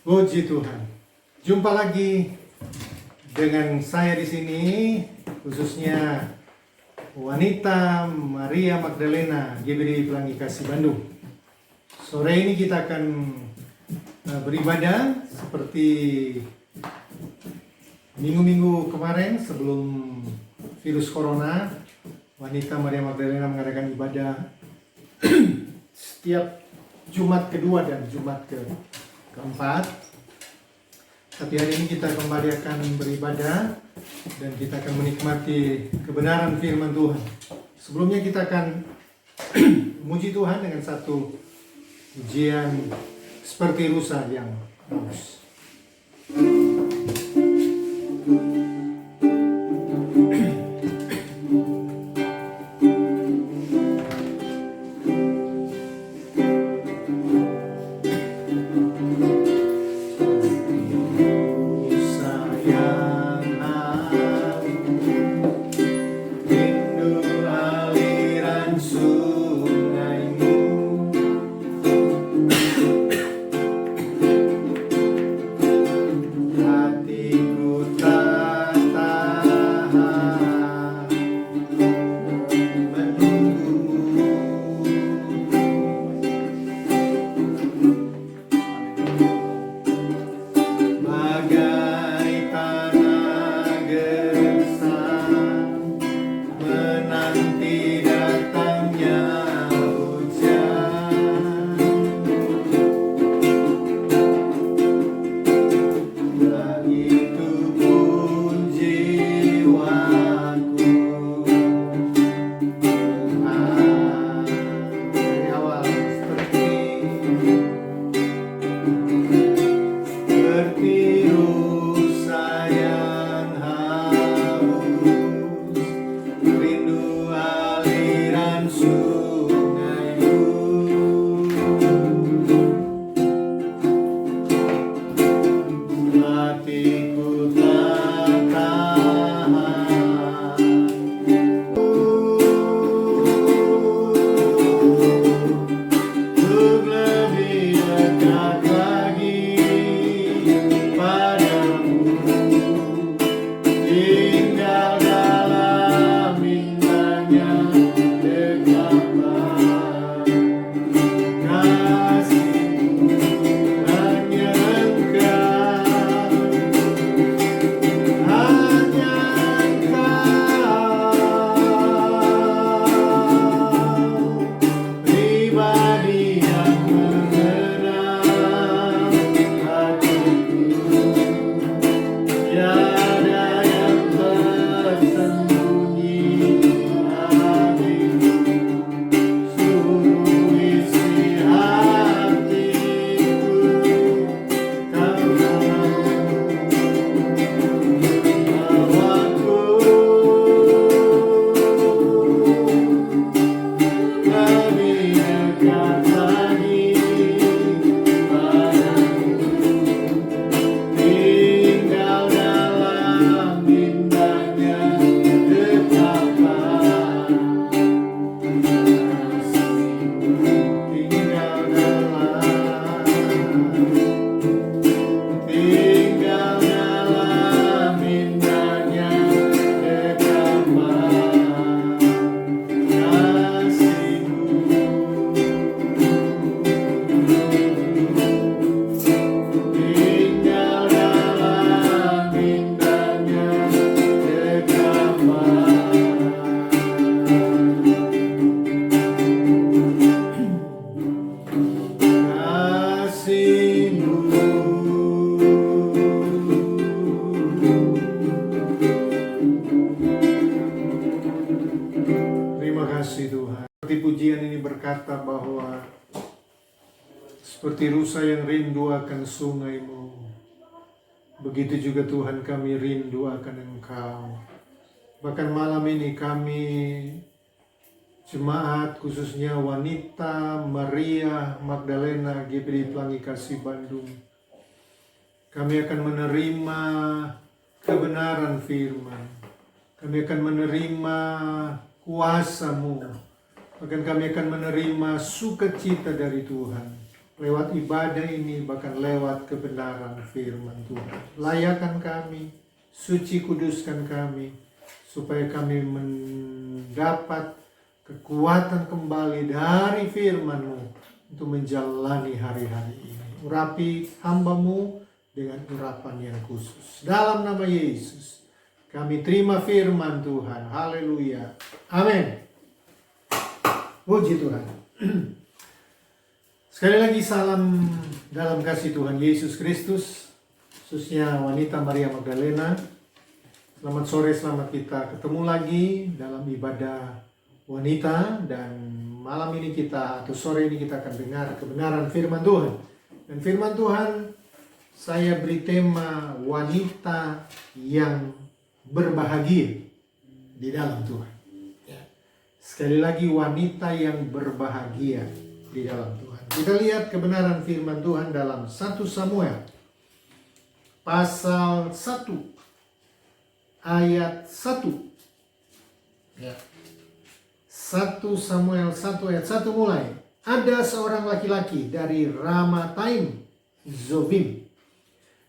Puji Tuhan. Jumpa lagi dengan saya di sini, khususnya wanita Maria Magdalena GBD Pelangi Kasih Bandung. Sore ini kita akan beribadah seperti minggu-minggu kemarin sebelum virus corona. Wanita Maria Magdalena mengadakan ibadah setiap Jumat kedua dan Jumat keempat. Tapi hari ini kita kembali akan beribadah dan kita akan menikmati kebenaran firman Tuhan. Sebelumnya kita akan memuji Tuhan dengan satu pujian seperti rusa yang bagus. Berkata bahwa seperti rusa yang rindu akan sungaimu, begitu juga Tuhan kami rindu akan Engkau. Bahkan malam ini kami jemaat khususnya wanita Maria Magdalena GBD Pelangi Kasih Bandung, kami akan menerima kebenaran firman, kami akan menerima kuasa-Mu, bahkan kami akan menerima sukacita dari Tuhan. lewat ibadah ini, bahkan lewat kebenaran firman Tuhan. Layakan kami, suci kuduskan kami, supaya kami mendapat kekuatan kembali dari firman-Mu untuk menjalani hari-hari ini. Urapi hamba-Mu dengan urapan yang khusus. Dalam nama Yesus, kami terima firman Tuhan. Haleluya. Amin. Puji Tuhan. Sekali lagi salam dalam kasih Tuhan Yesus Kristus, khususnya wanita Maria Magdalena. Selamat sore, selamat kita ketemu lagi dalam ibadah wanita, dan malam ini kita, atau sore ini kita akan dengar kebenaran firman Tuhan. Dan firman Tuhan saya beri tema wanita yang berbahagia di dalam Tuhan. Sekali lagi, wanita yang berbahagia di dalam Tuhan. Kita lihat kebenaran firman Tuhan dalam 1 Samuel pasal 1 ayat 1. 1 Samuel 1 ayat 1 mulai. Ada seorang laki-laki dari Ramataim Zobim,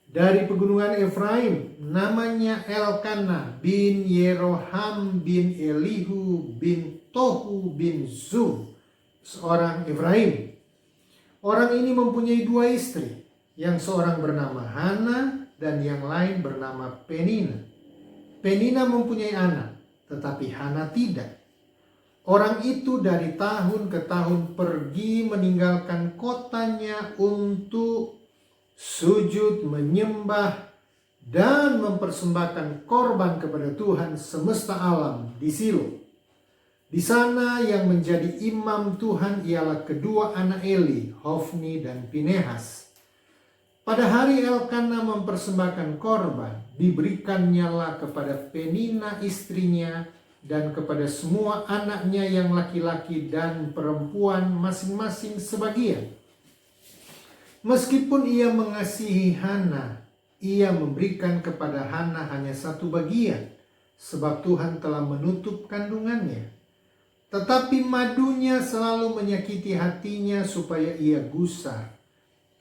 dari pegunungan Efraim, namanya Elkanah bin Yeroham bin Elihu bin Tohu bin Zum, seorang Efraim. Orang ini mempunyai 2 istri, yang seorang bernama Hana dan yang lain bernama Penina. Penina mempunyai anak, tetapi Hana tidak. Orang itu dari tahun ke tahun pergi meninggalkan kotanya untuk sujud, menyembah, dan mempersembahkan korban kepada Tuhan semesta alam di Silo. Di sana yang menjadi imam Tuhan ialah kedua anak Eli, Hofni dan Pinehas. Pada hari Elkanah mempersembahkan korban, diberikannya kepada Penina istrinya dan kepada semua anaknya yang laki-laki dan perempuan masing-masing sebagian. Meskipun ia mengasihi Hana, ia memberikan kepada Hana hanya 1 bagian, sebab Tuhan telah menutup kandungannya. Tetapi madunya selalu menyakiti hatinya supaya ia gusar,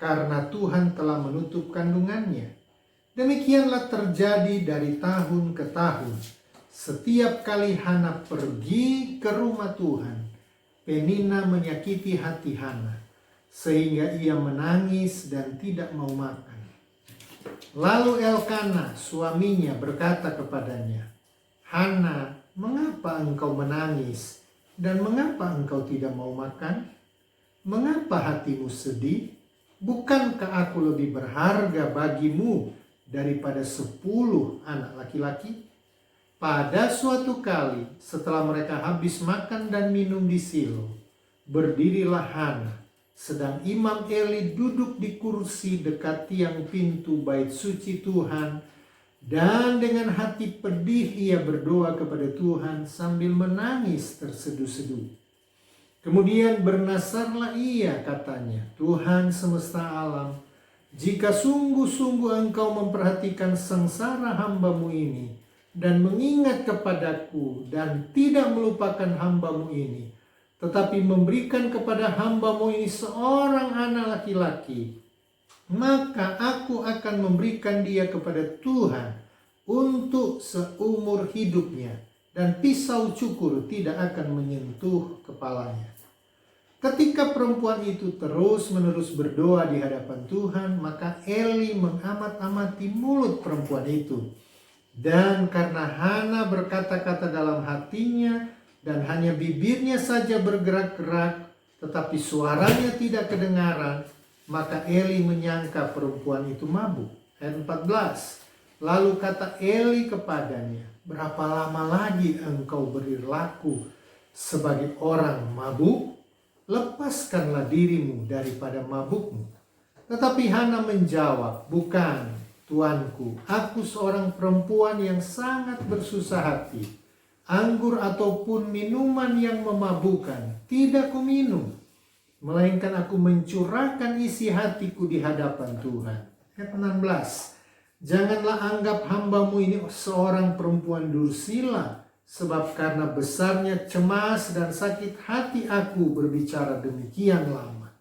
karena Tuhan telah menutup kandungannya. Demikianlah terjadi dari tahun ke tahun. Setiap kali Hana pergi ke rumah Tuhan, Penina menyakiti hati Hana, sehingga ia menangis dan tidak mau makan. Lalu Elkanah suaminya berkata kepadanya, Hana, mengapa engkau menangis dan mengapa engkau tidak mau makan? Mengapa hatimu sedih? Bukankah aku lebih berharga bagimu daripada 10 anak laki-laki? Pada suatu kali setelah mereka habis makan dan minum di Silo, berdirilah Hana, sedang Imam Eli duduk di kursi dekat tiang pintu bait suci Tuhan, dan dengan hati pedih ia berdoa kepada Tuhan sambil menangis terseduh-seduh. Kemudian bernasarlah ia, katanya, Tuhan semesta alam, jika sungguh-sungguh engkau memperhatikan sengsara hamba-Mu ini, dan mengingat kepadaku, dan tidak melupakan hamba-Mu ini, tetapi memberikan kepada hamba-Mu ini seorang anak laki-laki, maka aku akan memberikan dia kepada Tuhan untuk seumur hidupnya, dan pisau cukur tidak akan menyentuh kepalanya. Ketika perempuan itu terus-menerus berdoa di hadapan Tuhan, maka Eli mengamat-amati mulut perempuan itu. Dan karena Hana berkata-kata dalam hatinya, dan hanya bibirnya saja bergerak-gerak, tetapi suaranya tidak kedengaran, maka Eli menyangka perempuan itu mabuk. Ayat 14. Lalu kata Eli kepadanya, berapa lama lagi engkau berlaku sebagai orang mabuk? Lepaskanlah dirimu daripada mabukmu. Tetapi Hana menjawab, bukan, tuanku, aku seorang perempuan yang sangat bersusah hati. Anggur ataupun minuman yang memabukkan tidak kuminum, melainkan aku mencurahkan isi hatiku di hadapan Tuhan. Ayat 16. Janganlah anggap hamba-Mu ini seorang perempuan dursila, sebab karena besarnya cemas dan sakit hati aku berbicara demikian lama.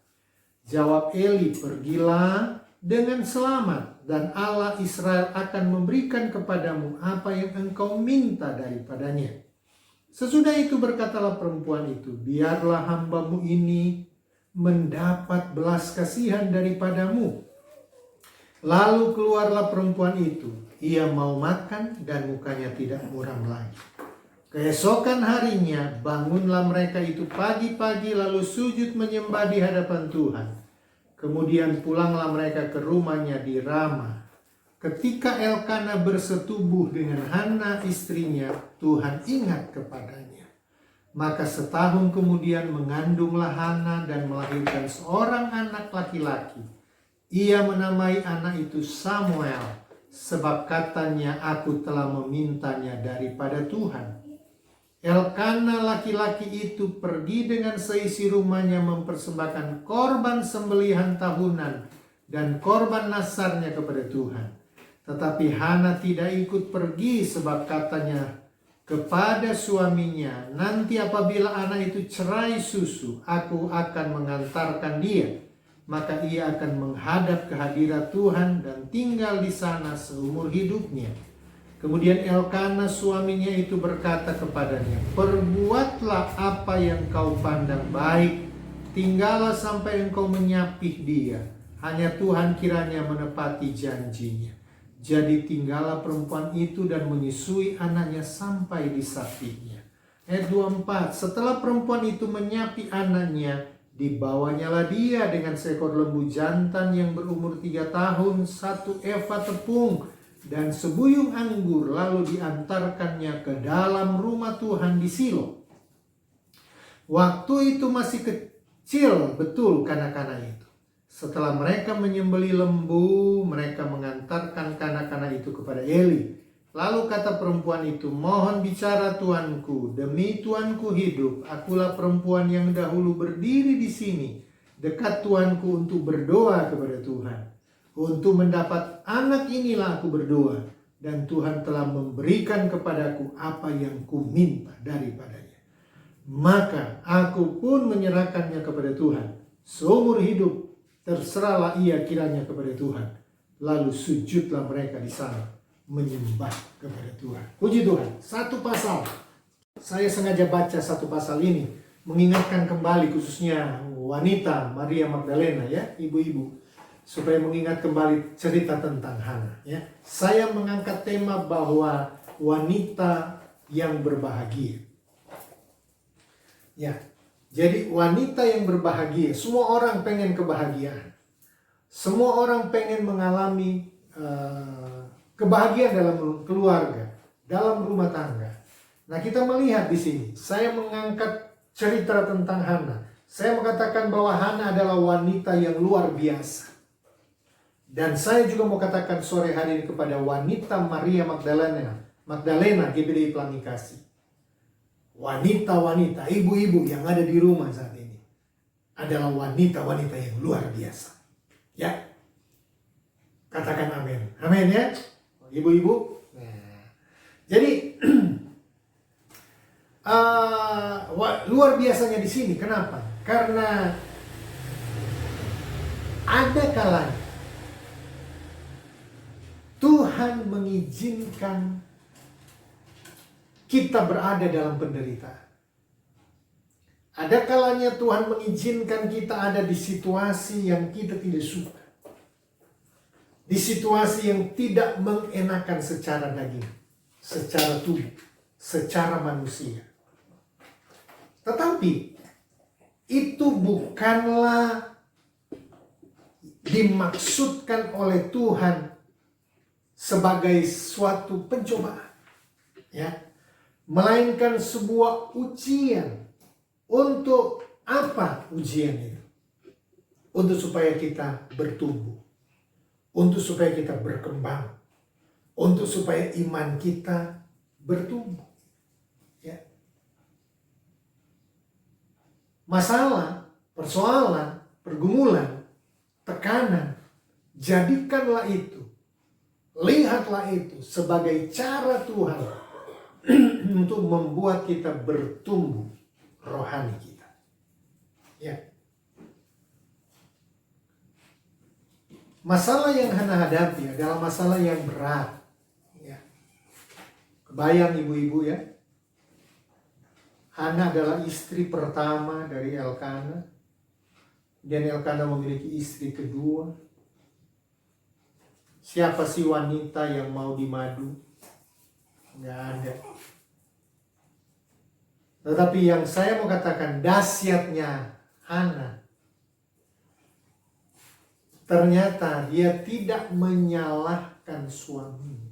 Jawab Eli, "Pergilah dengan selamat, dan Allah Israel akan memberikan kepadamu apa yang engkau minta daripadanya." Sesudah itu berkatalah perempuan itu, "Biarlah hambamu ini mendapat belas kasihan daripadamu." Lalu keluarlah perempuan itu. Ia mau makan dan mukanya tidak muram lagi. Keesokan harinya bangunlah mereka itu pagi-pagi lalu sujud menyembah di hadapan Tuhan. Kemudian pulanglah mereka ke rumahnya di Rama. Ketika Elkana bersetubuh dengan Hana istrinya, Tuhan ingat kepadanya. Maka setahun kemudian mengandunglah Hana dan melahirkan seorang anak laki-laki. Ia menamai anak itu Samuel, sebab katanya, "Aku telah memintanya daripada Tuhan." Elkana laki-laki itu pergi dengan seisi rumahnya mempersembahkan korban sembelihan tahunan dan korban nasarnya kepada Tuhan. Tetapi Hana tidak ikut pergi sebab katanya kepada suaminya, "Nanti apabila anak itu cerai susu, aku akan mengantarkan dia. Maka ia akan menghadap ke hadirat Tuhan dan tinggal di sana seumur hidupnya." Kemudian Elkana suaminya itu berkata kepadanya, "Perbuatlah apa yang kau pandang baik, tinggallah sampai engkau menyapih dia. Hanya Tuhan kiranya menepati janjinya." Jadi tinggallah perempuan itu dan menyusui anaknya sampai disapihnya. Ayat 24, setelah perempuan itu menyapi anaknya, dibawanyalah dia dengan seekor lembu jantan yang berumur 3 tahun, 1 eva tepung, dan sebuyung anggur, lalu diantarkannya ke dalam rumah Tuhan di Silo. Waktu itu masih kecil betul kanak-kanak itu. Setelah mereka menyembelih lembu, mereka mengantarkan kanak-kanak itu kepada Eli. Lalu kata perempuan itu, "Mohon bicara tuanku, demi tuanku hidup, akulah perempuan yang dahulu berdiri di sini dekat tuanku untuk berdoa kepada Tuhan. Untuk mendapat anak inilah aku berdoa, dan Tuhan telah memberikan kepadaku apa yang kuminta daripadanya. Maka aku pun menyerahkannya kepada Tuhan. Seumur hidup terserahlah ia kiranya kepada Tuhan." Lalu sujudlah mereka di sana menyembah kepada Tuhan. Puji Tuhan. Satu pasal, saya sengaja baca satu pasal ini mengingatkan kembali khususnya wanita Maria Magdalena, ya, ibu-ibu, supaya mengingat kembali cerita tentang Hana, ya. Saya mengangkat tema bahwa wanita yang berbahagia. Ya. Jadi wanita yang berbahagia, semua orang pengen kebahagiaan. Semua orang pengen mengalami kebahagiaan dalam keluarga, dalam rumah tangga. Nah, kita melihat di sini, saya mengangkat cerita tentang Hana. Saya mengatakan bahwa Hana adalah wanita yang luar biasa. Dan saya juga mau katakan sore hari ini kepada wanita Maria Magdalena GBDI Pelangi Kasih. Wanita-wanita, ibu-ibu yang ada di rumah saat ini adalah wanita-wanita yang luar biasa. Ya, katakan amin. Amin, ya. Ibu-ibu. Nah, jadi luar biasanya di sini. Kenapa? Karena ada kalanya Tuhan mengizinkan kita berada dalam penderitaan. Ada kalanya Tuhan mengizinkan kita ada di situasi yang kita tidak suka. Di situasi yang tidak mengenakan secara daging, secara tubuh, secara manusia. Tetapi itu bukanlah dimaksudkan oleh Tuhan sebagai suatu pencobaan, ya, melainkan sebuah ujian. Untuk apa ujian itu? Untuk supaya kita bertumbuh, untuk supaya kita berkembang, untuk supaya iman kita bertumbuh. Ya. Masalah, persoalan, pergumulan, tekanan, jadikanlah itu, lihatlah itu sebagai cara Tuhan untuk membuat kita bertumbuh rohani kita. Ya. masalah yang Hana hadapi adalah masalah yang berat. Ya. Kebayang ibu-ibu ya. Hana adalah istri pertama dari Elkana. Dan Elkana memiliki istri kedua. Siapa sih wanita yang mau dimadu? Nggak ada. Tetapi yang saya mau katakan dahsyatnya Hana, ternyata dia tidak menyalahkan suaminya.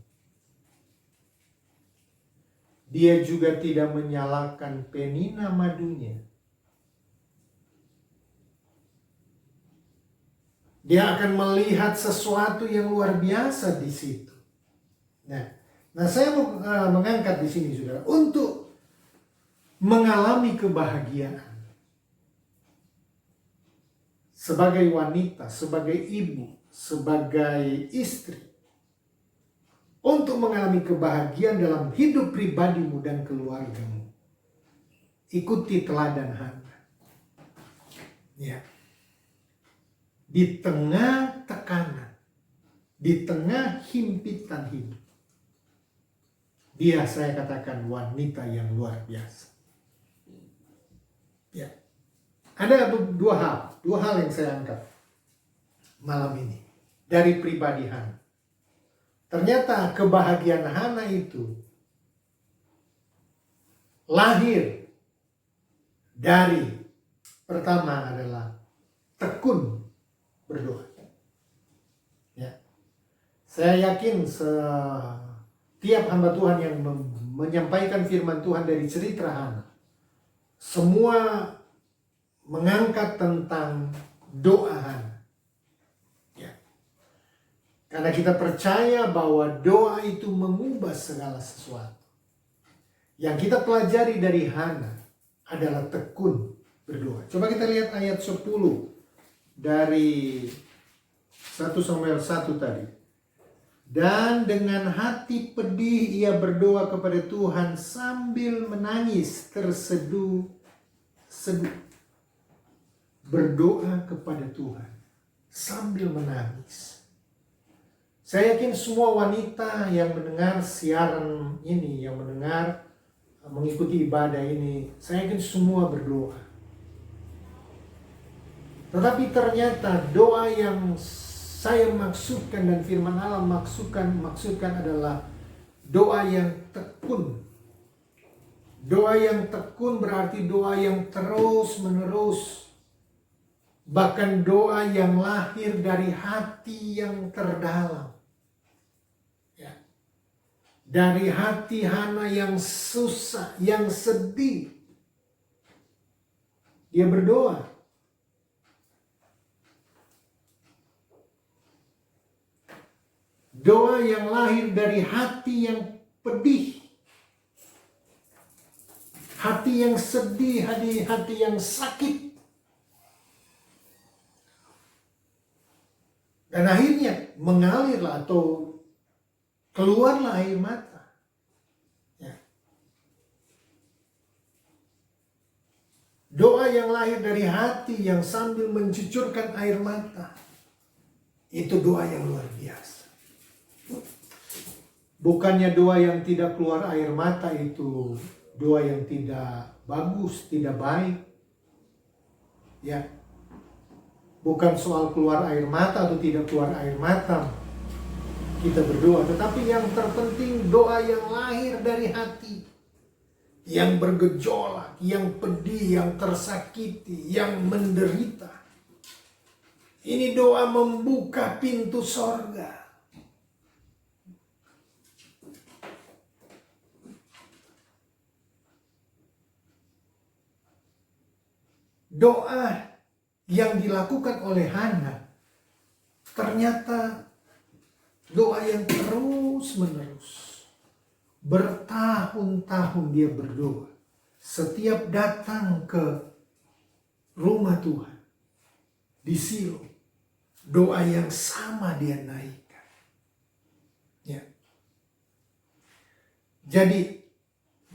Dia juga tidak menyalahkan Penina madunya. Dia akan melihat sesuatu yang luar biasa di situ. Nah, saya mau mengangkat di sini, saudara, untuk mengalami kebahagiaan sebagai wanita, sebagai ibu, sebagai istri, untuk mengalami kebahagiaan dalam hidup pribadimu dan keluargamu. Ikuti teladan Hana. Ya. Di tengah tekanan, di tengah himpitan hidup, dia, saya katakan, wanita yang luar biasa. Ya. Ada dua hal yang saya angkat malam ini dari pribadi Hana. Ternyata kebahagiaan Hana itu lahir dari, pertama adalah tekun berdoa. Ya. Saya yakin setiap hamba Tuhan yang menyampaikan firman Tuhan dari cerita Hana, semua mengangkat tentang doa Hana. Ya. Karena kita percaya bahwa doa itu mengubah segala sesuatu. Yang kita pelajari dari Hana adalah tekun berdoa. Coba kita lihat ayat 10 dari 1 Samuel 1 tadi. Dan dengan hati pedih ia berdoa kepada Tuhan sambil menangis terseduh-seduh. Berdoa kepada Tuhan sambil menangis. Saya yakin semua wanita yang mendengar siaran ini, yang mendengar, mengikuti ibadah ini, saya yakin semua berdoa. Tetapi ternyata doa yang saya maksudkan dan firman Allah maksudkan adalah doa yang tekun. Doa yang tekun berarti doa yang terus menerus. Bahkan doa yang lahir dari hati yang terdalam. Ya. Dari hati Hana yang susah, yang sedih. Dia berdoa. Doa yang lahir dari hati yang pedih. Hati yang sedih, hati yang sakit. Dan akhirnya mengalirlah atau keluarlah air mata. Ya. Doa yang lahir dari hati yang sambil mencucurkan air mata. Itu doa yang luar biasa. Bukannya doa yang tidak keluar air mata itu doa yang tidak bagus, tidak baik. Ya. Bukan soal keluar air mata atau tidak keluar air mata kita berdoa, tetapi yang terpenting doa yang lahir dari hati, yang bergejolak, yang pedih, yang tersakiti, yang menderita. Ini doa membuka pintu sorga. Doa yang dilakukan oleh Hana ternyata doa yang terus menerus. Bertahun-tahun dia berdoa. Setiap datang ke rumah Tuhan di Silo, doa yang sama dia naikkan. Ya. Jadi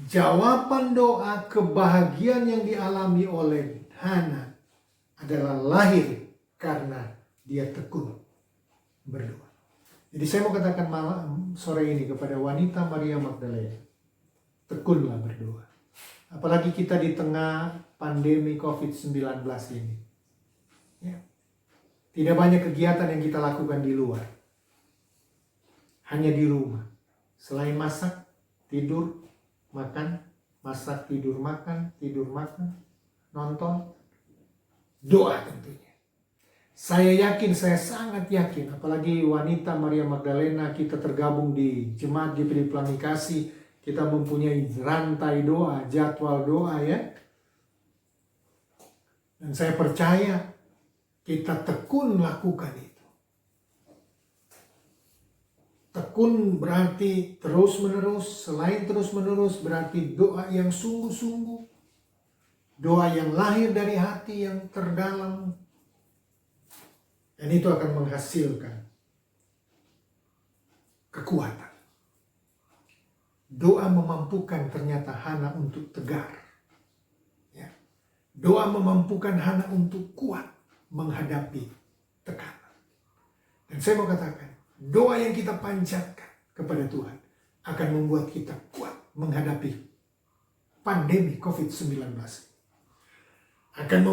jawaban doa kebahagiaan yang dialami oleh Hana adalah lahir karena dia tekun. berdoa. Jadi saya mau katakan malam sore ini kepada wanita Maria Magdalena, tekunlah berdoa. Apalagi kita di tengah pandemi COVID-19 ini. Ya. Tidak banyak kegiatan yang kita lakukan di luar. Hanya di rumah. Selain masak, tidur, makan, masak, tidur, makan, nonton, doa tentunya. Saya yakin, saya sangat yakin, apalagi wanita Maria Magdalena, kita tergabung di Jemaat GPD Pelangi Kasih, kita mempunyai rantai doa, jadwal doa ya. Dan saya percaya kita tekun lakukan itu. Tekun berarti terus-menerus, selain terus-menerus berarti doa yang sungguh-sungguh. Doa yang lahir dari hati yang terdalam. Dan itu akan menghasilkan kekuatan. Doa memampukan ternyata Hana untuk tegar. Ya. Doa memampukan Hana untuk kuat menghadapi tekanan. Dan saya mau katakan, doa yang kita panjatkan kepada Tuhan akan membuat kita kuat menghadapi pandemi COVID-19. Akan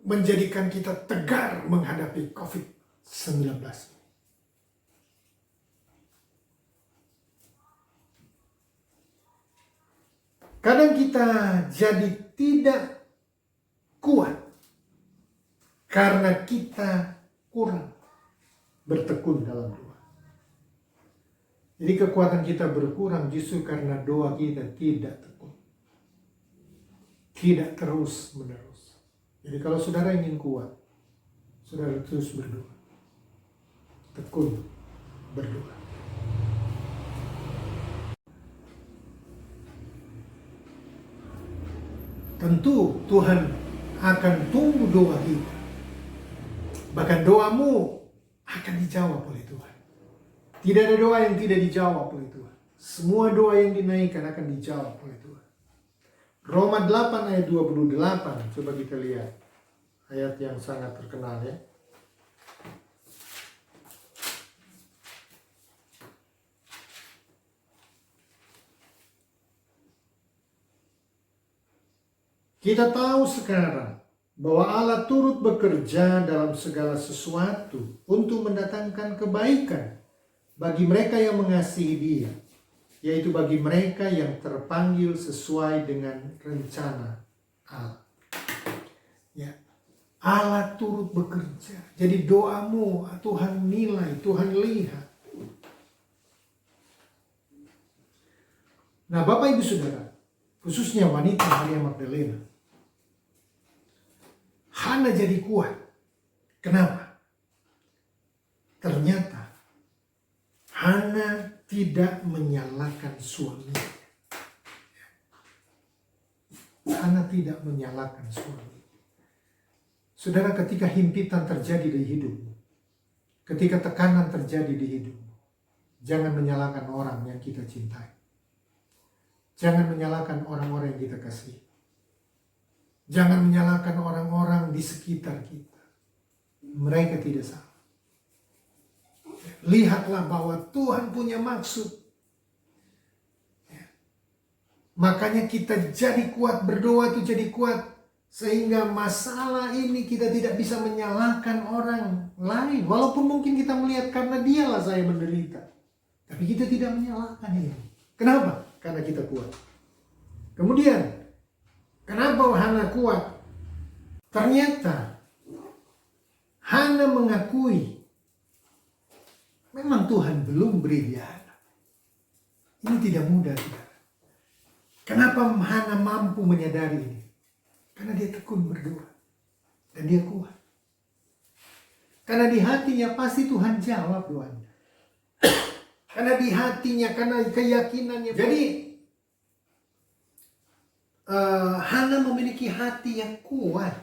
menjadikan kita tegar menghadapi COVID-19. Kadang kita jadi tidak kuat karena kita kurang bertekun dalam doa. Jadi kekuatan kita berkurang justru karena doa kita tidak tekun. Tidak terus menerus. Jadi kalau saudara ingin kuat, saudara terus berdoa. Tekun berdoa. Tentu Tuhan akan tunggu doa kita. Bahkan doamu akan dijawab oleh Tuhan. Tidak ada doa yang tidak dijawab oleh Tuhan. Semua doa yang dinaikkan akan dijawab oleh Tuhan. Roma 8 ayat 28. Coba kita lihat. Ayat yang sangat terkenal ya. Kita tahu sekarang bahwa Allah turut bekerja dalam segala sesuatu untuk mendatangkan kebaikan bagi mereka yang mengasihi Dia, yaitu bagi mereka yang terpanggil sesuai dengan rencana Allah. Ya, Allah turut bekerja. Jadi doamu Tuhan nilai, Tuhan lihat. Nah, Bapak Ibu Saudara, khususnya wanita Maria Magdalena, Hana jadi kuat. Kenapa? Ternyata Hana tidak menyalahkan suaminya. Hana tidak menyalahkan suami. Saudara, ketika himpitan terjadi di hidupmu, ketika tekanan terjadi di hidupmu, jangan menyalahkan orang yang kita cintai. Jangan menyalahkan orang-orang yang kita kasih. Jangan menyalahkan orang-orang di sekitar kita. Mereka tidak salah. Lihatlah bahwa Tuhan punya maksud. Makanya kita jadi kuat, berdoa itu jadi kuat. Sehingga masalah ini kita tidak bisa menyalahkan orang lain. Walaupun mungkin kita melihat karena dialah saya menderita. Tapi kita tidak menyalahkan ini. Kenapa? Karena kita kuat. Kemudian, kenapa Hana kuat? Ternyata Hana mengakui memang Tuhan belum beri dia anak. Ini tidak mudah, saudara. Kenapa Hana mampu menyadari ini? Karena dia tekun berdoa. Dan dia kuat. Karena di hatinya pasti Tuhan jawab doanya. Karena di hatinya, karena keyakinannya. Jadi Hana memiliki hati yang kuat.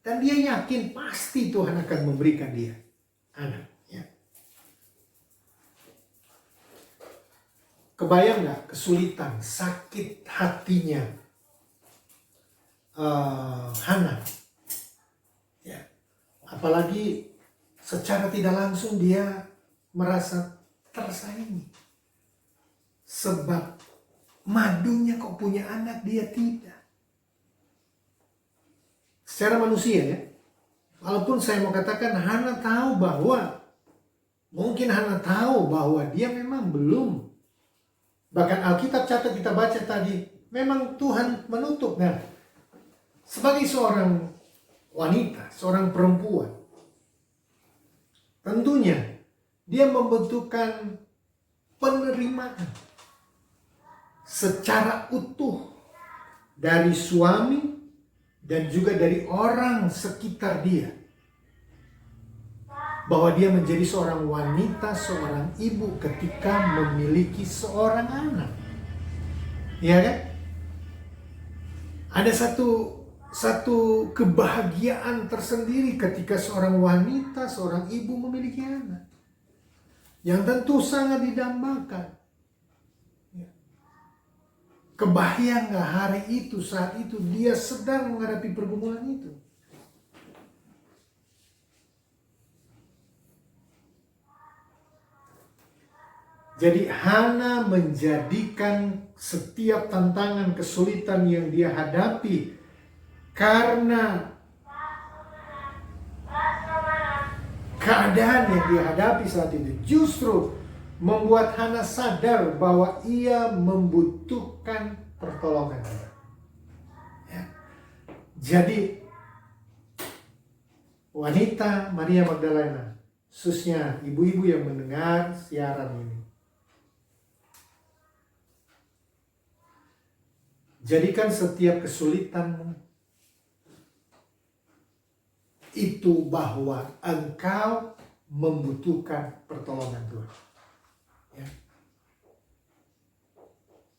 Dan dia yakin pasti Tuhan akan memberikan dia anak. Ya. Kebayang gak kesulitan, sakit hatinya Hana? Ya. Apalagi secara tidak langsung dia merasa tersaingi. Sebab madunya kok punya anak, dia tidak. Secara manusia ya, walaupun saya mau katakan Hana tahu bahwa, mungkin Hana tahu bahwa dia memang belum. Bahkan Alkitab catat kita baca tadi, memang Tuhan menutup. Nah, sebagai seorang wanita, seorang perempuan, tentunya dia membutuhkan penerimaan secara utuh dari suami dan juga dari orang sekitar dia, bahwa dia menjadi seorang wanita, seorang ibu ketika memiliki seorang anak. Iya kan? Ada satu kebahagiaan tersendiri ketika seorang wanita, seorang ibu memiliki anak, yang tentu sangat didambakan. Kebayang gak hari itu, saat itu dia sedang menghadapi pergumulan itu? Jadi Hana menjadikan setiap tantangan, kesulitan yang dia hadapi karena keadaan yang dia hadapi saat itu, justru membuat Hana sadar bahwa ia membutuhkan pertolongan Tuhan. Ya. Jadi wanita Maria Magdalena, khususnya ibu-ibu yang mendengar siaran ini, jadikan setiap kesulitanmu itu bahwa engkau membutuhkan pertolongan Tuhan. Ya.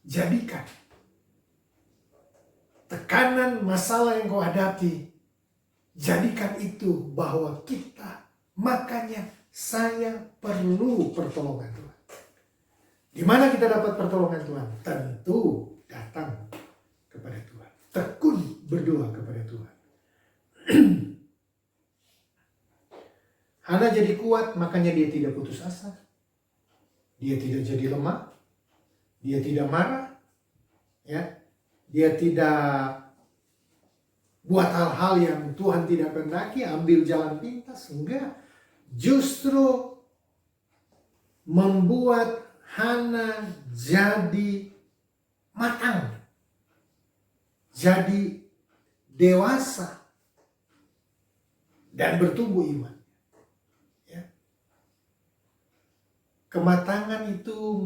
Jadikan tekanan masalah yang kau hadapi, jadikan itu bahwa makanya saya perlu pertolongan Tuhan. Di mana kita dapat pertolongan Tuhan? Tentu datang kepada Tuhan. Tekun berdoa kepada Tuhan. Hana jadi kuat, makanya dia tidak putus asa. Dia tidak jadi lemah. Dia tidak marah. Ya. Dia tidak buat hal-hal yang Tuhan tidak kehendaki, ambil jalan pintas. Enggak. Justru membuat Hana jadi matang. Jadi dewasa. Dan bertumbuh iman. Kematangan itu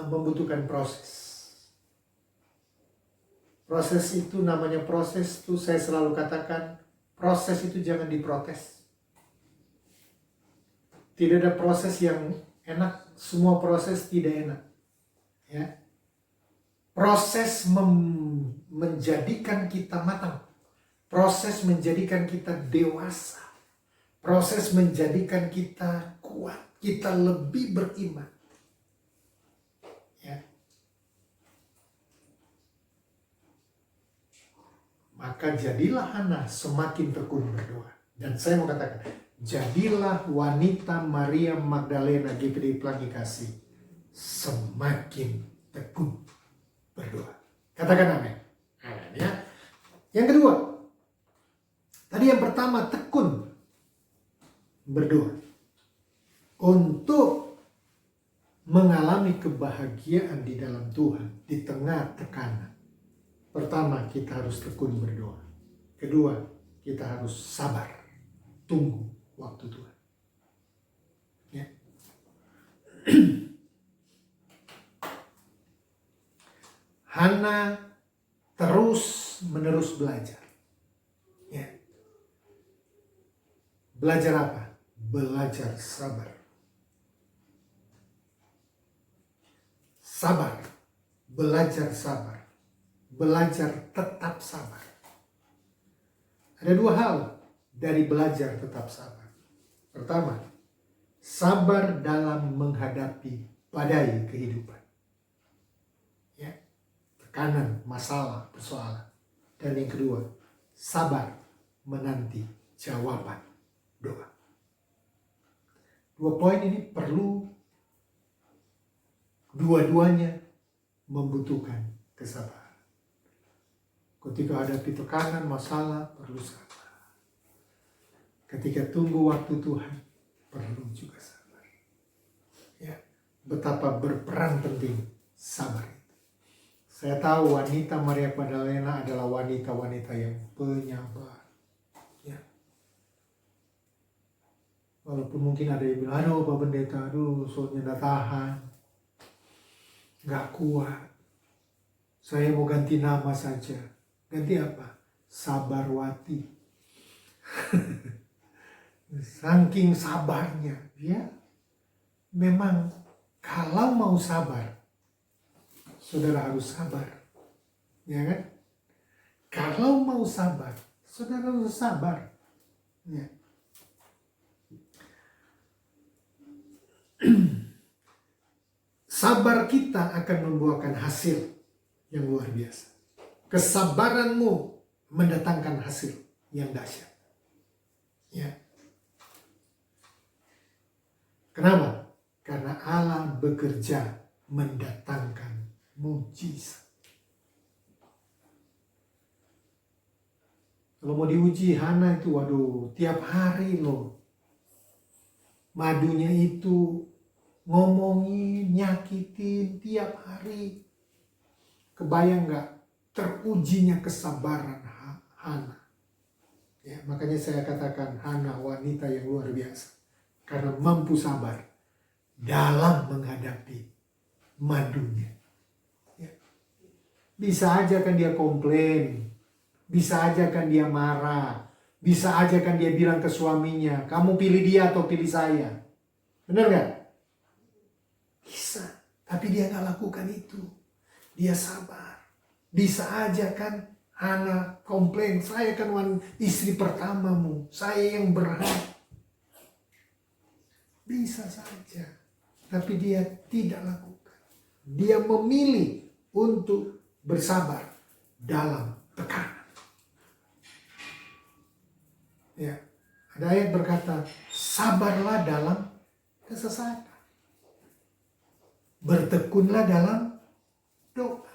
membutuhkan proses. Proses itu namanya proses itu, saya selalu katakan, proses itu jangan diprotes. Tidak ada proses yang enak, semua proses tidak enak. Ya. Proses menjadikan kita matang. Proses menjadikan kita dewasa. Proses menjadikan kita kuat. Kita lebih beriman. Ya. Maka jadilah Hana semakin tekun berdoa. Dan saya mau katakan, jadilah wanita Maria Magdalena GPD Pelangi Kasih semakin tekun berdoa. Katakan amin. Amin ya. Yang kedua, tadi yang pertama tekun berdoa. Untuk mengalami kebahagiaan di dalam Tuhan di tengah tekanan. Pertama, kita harus tekun berdoa. Kedua, kita harus sabar. Tunggu waktu Tuhan. Ya. Hana terus-menerus belajar. Ya. Belajar apa? Belajar sabar. Sabar, belajar sabar, belajar tetap sabar. Ada dua hal dari belajar tetap sabar. Pertama, sabar dalam menghadapi badai kehidupan. Ya, tekanan, masalah, persoalan. Dan yang kedua, sabar menanti jawaban doa. Dua poin ini perlu, dua-duanya membutuhkan kesabaran. Ketika hadapi tekanan, masalah, perlu sabar. Ketika tunggu waktu Tuhan, perlu juga sabar. Ya, betapa berperan penting sabar itu. Saya tahu wanita Maria Magdalena adalah wanita-wanita yang penyabar. Ya. Walaupun mungkin ada yang bilang, aduh Pak Pendeta, aduh soalnya udah tahan. Gak kuat. Saya mau ganti nama saja. Ganti apa? Sabarwati. Saking sabarnya. Ya, memang kalau mau sabar, saudara harus sabar. Ya kan? Kalau mau sabar, saudara harus sabar. Ya. Sabar kita akan membuahkan hasil yang luar biasa. Kesabaranmu mendatangkan hasil yang dahsyat. Ya. Kenapa? Karena Allah bekerja mendatangkan mujizat. Kalau mau diuji Hana itu, waduh, tiap hari loh. Madunya itu ngomongin, nyakitin tiap hari. Kebayang gak terujinya kesabaran Hana? Ya, makanya saya katakan Hana wanita yang luar biasa. Karena mampu sabar dalam menghadapi madunya. Ya. Bisa aja kan dia komplain. Bisa aja kan dia marah. Bisa aja kan dia bilang ke suaminya, kamu pilih dia atau pilih saya. Benar gak? Bisa. Tapi dia gak lakukan itu. Dia sabar. Bisa aja kan Hana komplain, saya kan istri pertamamu. Saya yang berhak. Bisa saja. Tapi dia tidak lakukan. Dia memilih untuk bersabar dalam tekanan. Ya, ada ayat berkata, sabarlah dalam kesesakan. Bertekunlah dalam doa.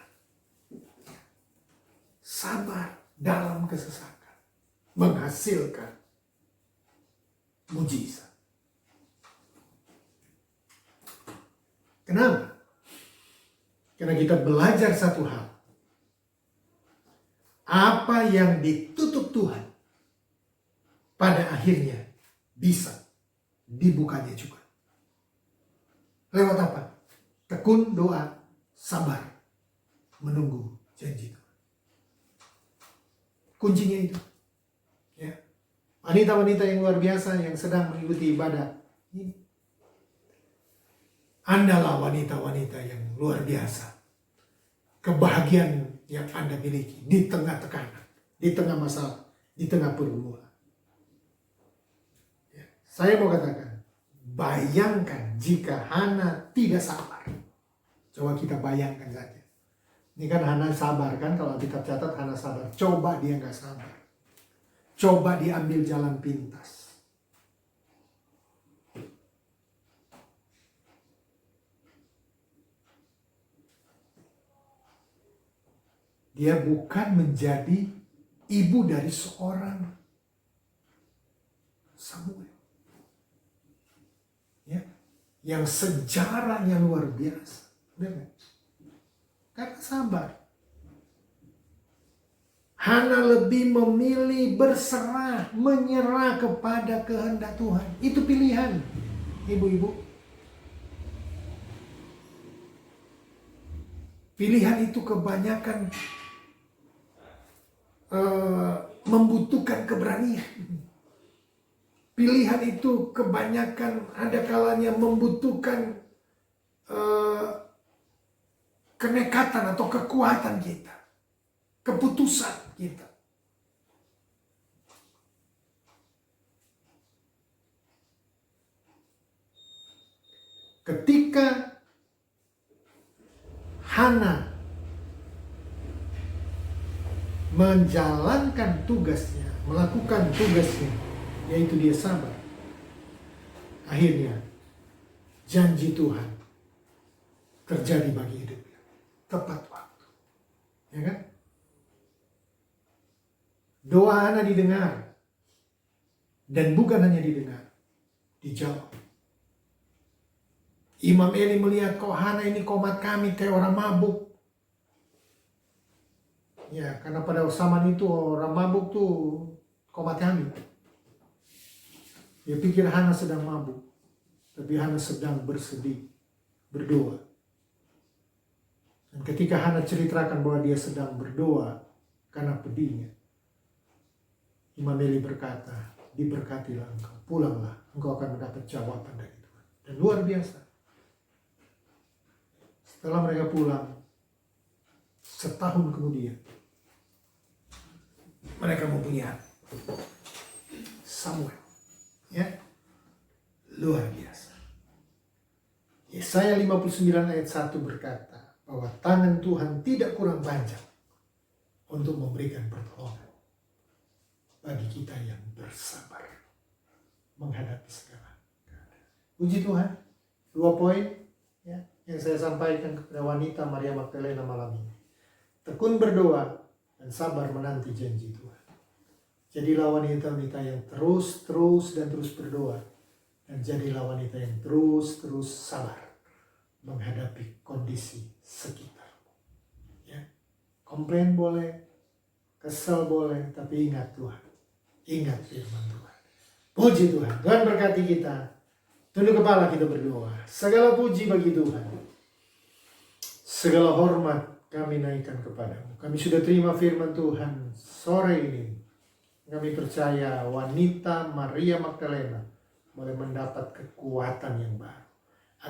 Sabar dalam kesesakan menghasilkan mujizat. Kenapa? Karena kita belajar satu hal. Apa yang ditutup Tuhan pada akhirnya bisa dibukanya juga. Lewat apa? Tekun, doa, sabar, menunggu janji Tuhan. Kuncinya itu. Ya. Wanita-wanita yang luar biasa yang sedang mengikuti ibadah ini. Andalah wanita-wanita yang luar biasa. Kebahagiaan yang Anda miliki di tengah tekanan, di tengah masalah, di tengah pergumulan. Ya. Saya mau katakan, bayangkan jika Hana tidak sabar. Coba kita bayangkan saja. Ini kan Hana sabar kan, kalau kita catat Hana sabar. Coba dia nggak sabar. Coba diambil jalan pintas. Dia bukan menjadi ibu dari seorang Samuel. Ya, yang sejarahnya luar biasa. Benar? Karena sabar. Hana lebih memilih berserah, menyerah kepada kehendak Tuhan. Itu pilihan, ibu-ibu. Pilihan itu kebanyakan membutuhkan keberanian. Pilihan itu kebanyakan ada kalanya membutuhkan kenekatan atau kekuatan kita, keputusan kita. Ketika Hana menjalankan tugasnya, melakukan tugasnya, yaitu dia sabar. Akhirnya janji Tuhan terjadi bagi hidupnya. Tepat waktu. Ya kan? Doa Hana didengar. Dan bukan hanya didengar, dijawab. Imam Eli melihat kok Hana ini komat kami kayak orang mabuk. Ya, karena pada zaman itu orang mabuk tuh komat kami. Dia pikir Hana sedang mabuk. Tapi Hana sedang bersedih, berdoa. Dan ketika Hana ceritakan bahwa dia sedang berdoa karena pedihnya, Imam Eli berkata, diberkatilah engkau, pulanglah, engkau akan mendapat jawaban dari Tuhan. Dan luar biasa. Setelah mereka pulang, setahun kemudian, mereka mempunyai Samuel. Ya, luar biasa. Yesaya 59 ayat 1 berkata bahwa tangan Tuhan tidak kurang panjang untuk memberikan pertolongan bagi kita yang bersabar menghadapi segala keadaan. Puji Tuhan. 2 poin ya, yang saya sampaikan kepada wanita Maria Magdalena malam ini. Tekun berdoa dan sabar menanti janji Tuhan. Jadilah wanita-wanita yang terus berdoa. Dan jadilah wanita yang terus sabar menghadapi kondisi sekitarmu. Ya. Komplain boleh, kesel boleh, tapi ingat Tuhan. Ingat firman Tuhan. Puji Tuhan. Tuhan berkati kita. Tunduk kepala kita berdoa. Segala puji bagi Tuhan. Segala hormat kami naikkan kepadamu. Kami sudah terima firman Tuhan sore ini. Kami percaya wanita Maria Magdalena boleh mendapat kekuatan yang baru.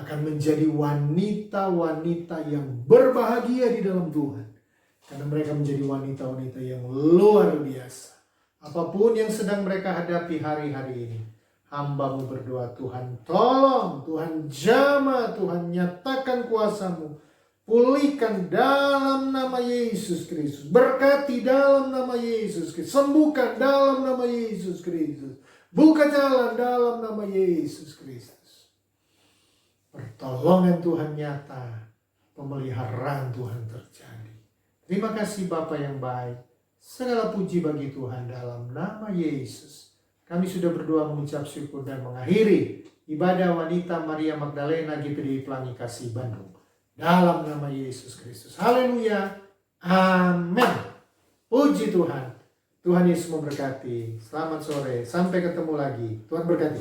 Akan menjadi wanita-wanita yang berbahagia di dalam Tuhan. Karena mereka menjadi wanita-wanita yang luar biasa. Apapun yang sedang mereka hadapi hari-hari ini. Hamba-Mu berdoa, Tuhan tolong, Tuhan jamah, Tuhan nyatakan kuasa-Mu. Pulihkan dalam nama Yesus Kristus. Berkati dalam nama Yesus Kristus. Sembuhkan dalam nama Yesus Kristus. Buka jalan dalam nama Yesus Kristus. Pertolongan Tuhan nyata. Pemeliharaan Tuhan terjadi. Terima kasih Bapa yang baik. Segala puji bagi Tuhan dalam nama Yesus. Kami sudah berdoa mengucap syukur dan mengakhiri ibadah wanita Maria Magdalena GPDI Pelangi Kasih Bandung. Dalam nama Yesus Kristus. Haleluya. Amin. Puji Tuhan. Tuhan Yesus memberkati. Selamat sore. Sampai ketemu lagi. Tuhan berkati.